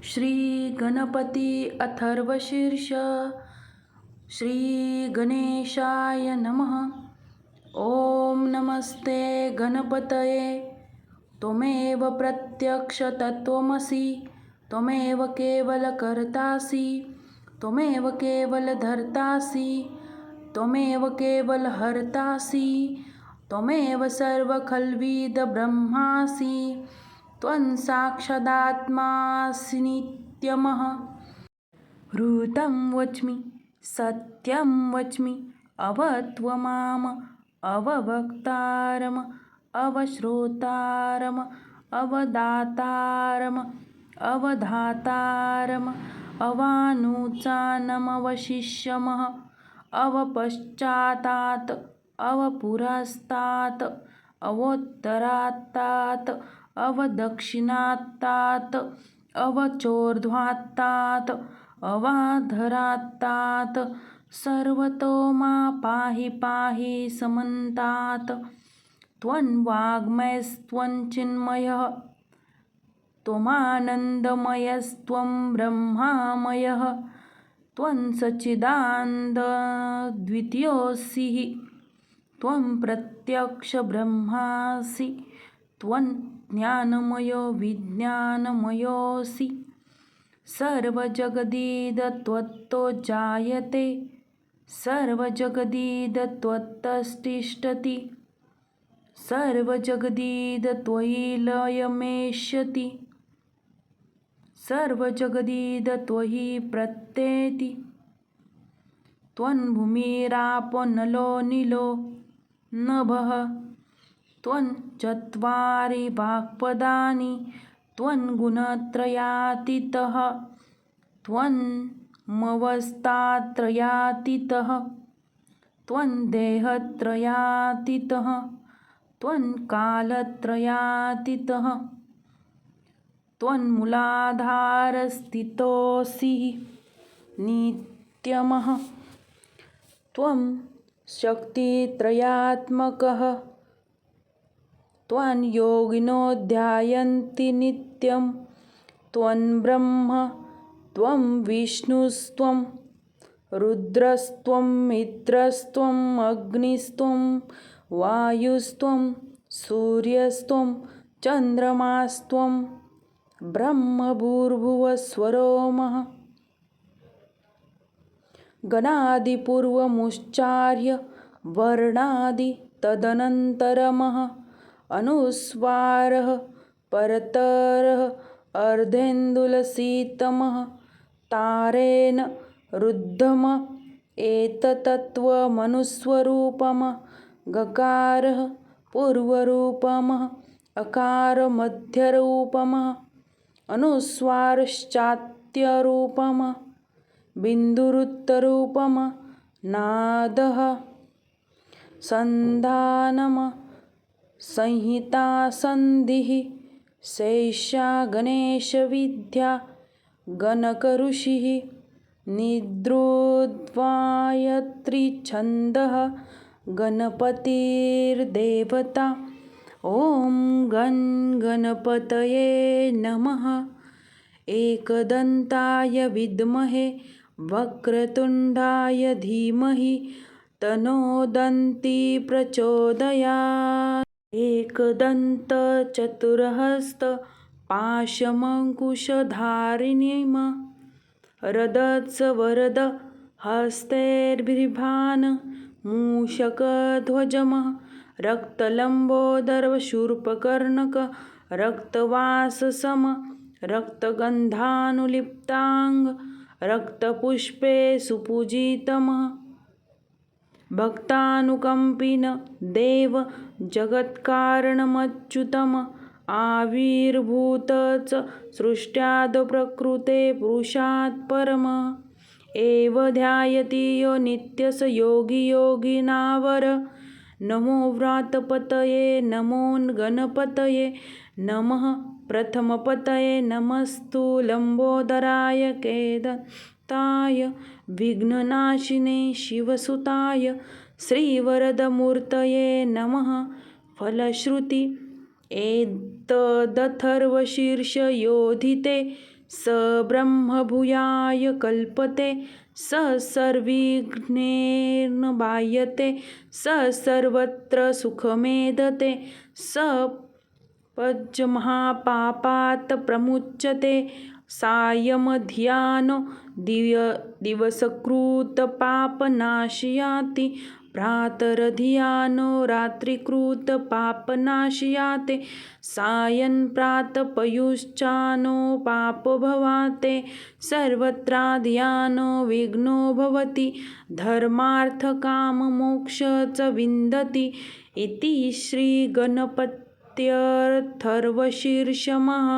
श्री गणपती अथर्वशीर्ष श्री गणेशाय नमः। ओम नमस्ते गणपतये। त्वमेव प्रत्यक्ष तत्त्वमसि, त्वमेव केवल कर्तासि, त्वमेव केवल धर्तासि, त्वमेव केवल हर्तासि, त्वमेव सर्वखल्विद ब्रह्मासि, त्वं साक्षादात्मासि नित्यमः। ऋतं वच्मि सत्यं वच्मि, अवत्वमाम अववक्तारम अवश्रोतारम अवदातारम अवधातारम अवानुचानमवशिष्यमः अवपश्चातात् अवपुरस्तात् अवोत्तरात्तात् अवदक्षिणात्तात् अवचोर्ध्वात्तात् अवाधरात्तात् सर्वतो मा पाहि पाहि समन्तात्। त्वं वाङ्मयस्त्वं चिन्मयः, त्वमानन्दमयस्त्वं ब्रह्मामयः, त्वं सच्चिदानन्दद्वितीयोऽसि, त्वं प्रत्यक्षब्रह्मासि, त्वं ज्ञानमयो विज्ञानमयोऽसि। सर्वजगदिदत्त्वतो जायते, सर्वजगदिदत्त्वत्तिष्ठति, सर्वजगदिदत्त्वयि लयमेष्यति, सर्वजगदिदत्त्वयि प्रत्येति। त्वं भूमिरापो नलो नीलो नभः, त्वं चत्वारि वाक्पदानि, त्वं गुणत्रयातीतः, त्वं मवस्थात्रयातीतः, त्वं देहत्रयातीतः, त्वं कालत्रयातीतः, त्वं मूलाधारस्थितोऽसि नित्यमः। त्वं शक्तित्रयात्मकः, त्वं योगिनो ध्यायन्ति नित्यं, त्वं ब्रह्म, त्वं विष्णुस्त्वं रुद्रस्त्वं मित्रस्त्वं अग्निस्त्वं वायुस्त्वं सूर्यस्त्वं चन्द्रमास्त्वं ब्रह्मभूर्भुवस्वरोमः। गणादिपूर्वमुच्चार्य वर्णादि तदनन्तरमः अनुस्वारः परतरः अर्धेन्दुलसीतमः तारेण रुद्धम एतत्तत्त्वमनुस्वरूपम्। गकारः पूर्वरूपम्, अकारमध्यरूपम्, अनुस्वारश्चान्त्यरूपम्, बिन्दुरुत्तररूपम्, नादः सन्धानम्, संहिता सन्धिः। शैषा गणेशविद्या गणकऋषिः निद्रोद्वायत्रिछन्दः गणपतिर्देवता। ॐ गं गणपतये नमः। एकदन्ताय विद्महे वक्रतुण्डाय धीमहि तन्नो दन्ती प्रचोदयात्। एकदन्तचतुरहस्त पाशमङ्कुशधारिणीं रदत्सवरद हस्तैर्बिभ्रान् मूषकध्वजं रक्तलम्बोदरशूर्पकर्णक रक्तवाससं रक्तगन्धानुलिप्ताङ्ग रक्तपुष्पे सुपूजितं भक्तानुकम्पिन देव जगत्कारणमच्युतम् आविर्भूत च सृष्ट्याद् प्रकृते पुरुषात् परम् एव ध्यायति यो नित्यस योगी योगिनावर। नमो व्रातपतये नमो गणपतये नमः प्रथमपतये नमस्तु लम्बोदराय केदन्ताय विघ्ननाशिने शिवसुताय श्रीवरदमूर्तये नमः। फलश्रुति एतदथर्वशीर्षयोधिते स ब्रह्मभूयाय कल्पते स सर्वविघ्नैर्न बाध्यते स सर्वत्र सुखमेधते स पज्महापापात् प्रमुच्यते सायमध्यानो दिवसकृत पापनाशयाति प्रातरधियानो रात्रिकृत पापनाशयाते सायं प्रातपयुश्चानो पापभवाते सर्वत्राधियानो विघ्नो भवति धर्मार्थकाममोक्ष च विन्दति इति श्रीगणपत्यर्थर्वशीर्षमः।